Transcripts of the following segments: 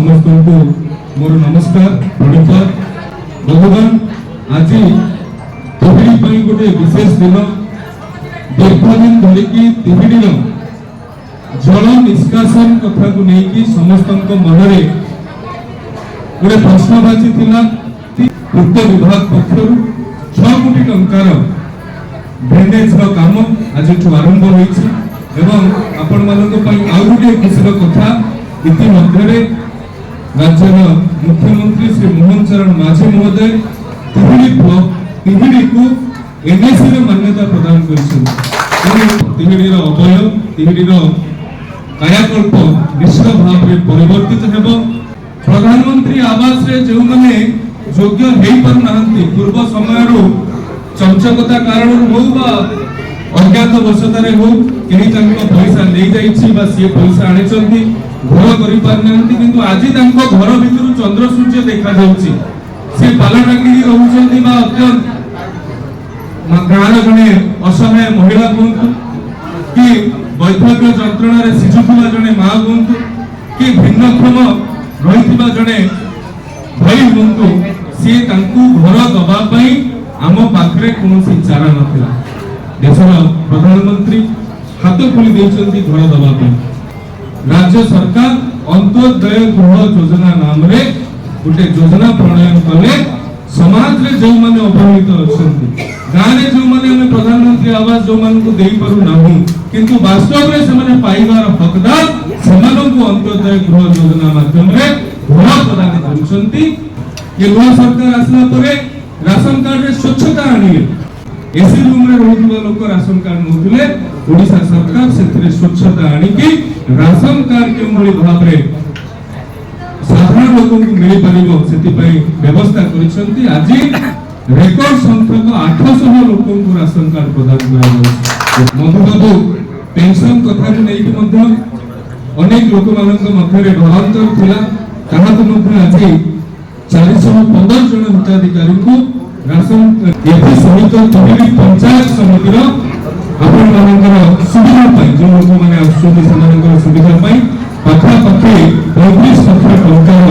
समस्त को मोर नमस्कार प्रणाम। बंधुगण आज तिहिडी गोटे विशेष दिन दीर्घ दिन धरिकी तिहिडी जल निष्कासन कथा को लेकिन समस्त मनरे गोटे प्रश्नवाची पूर्त विभाग पक्ष 6 कोटी टंकार ड्रेनेज काम आज आरंभ होती आपण गोटे खुशी कथा इतिमध्य राज्यर मुख्यमंत्री श्री मोहन चरण माझी महोदय तिहिडी को एनएसी रे मान्यता प्रदान कर अवयव तिहिडी कायाकल्प निश्चित भाव में परिवर्तित हेब। प्रधानमंत्री आवास रे जो माने योग्य हेई पर नाहंती पूर्व समय चंचकता कारण हो बा अज्ञात बसतारे हो केही तांको पैसा ले जाईछि बा से पैसा आने चंती घर करि पार नाहंती किंतु आजि तांको घर भितरु चंद्र सूर्य देखा जाउछि से पाला टांगी रहउछंती बा अत्यंत गाँव जने असहाय महिला हुंतु कि वैद्यकीय जंत्रणा रे शिशुवा जने मां हुंतु कि भिन्नक्षम रहिथिबा जने भाई हुंतु से तांकु घर दबा पई आम पाखरे कोनोसी चारा नथिला। देशर प्रधानमंत्री हाथ खोली देइछंती घर दबा पई राज्य सरकार अंत्योदय गृह योजना नाम रे गोटे योजना प्रणयन कले समाज रे जो माने अवहेलित अछंती गाँव रे जो माने हमें प्रधानमंत्री आवास जो मान को देई पारु नाही किंतु वास्तव रे से माने पाइबार हकदार समानन को अंत्योदय गृह योजना माध्यम रे घर प्रदान करूछंती। ये नया सरकार आसला परे राशन कार्ड रे स्वच्छता आनिले एसी रूम रे रहउतबा लोक राशन कार्ड नउथिले ओडिसा सरकार सेथरे स्वच्छता आनी कि राशन कार्ड के भली भाव रे साधारण लोक को मिली परिबो सेति पई व्यवस्था करिसंती। आज रेकॉर्ड संख्यक 800 लोक को राशन कार्ड प्रदान करा जाय। मधुबाबू पेंशन कथा को नै कि मध्य अनेक लोक मानक मध्य रे ढलांतर थिला ताहा तो मध्य आज 415 जन हिताधिकारी को राशन एथि सहित तिहिडी पंचायत समितिर आपण मानकर सुविधा पाई जो लोक माने आसुଛନ୍ତି सेमानकर सुविधा पाई पाखा पाखी 35 लाख टंकार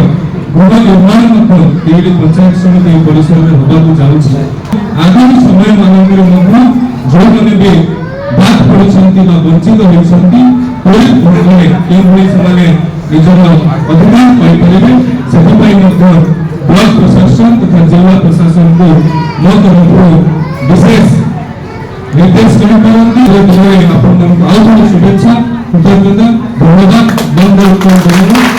गृह निर्माण मध्य तिहिडी पंचायत समिति परिसर में होबाकू जाउछि। आगामी समय मानकर मध्य जो माने भी बात पड़िसंती बा वंचित होइसंती कोई भूमिले के भली समाने निजर अधिकार पाई परिबे सेति पई मध्य ब्लॉक प्रशासन तथा जिला प्रशासन को विशेष निर्देश शुभेच्छा कृतज्ञता धन्यवाद।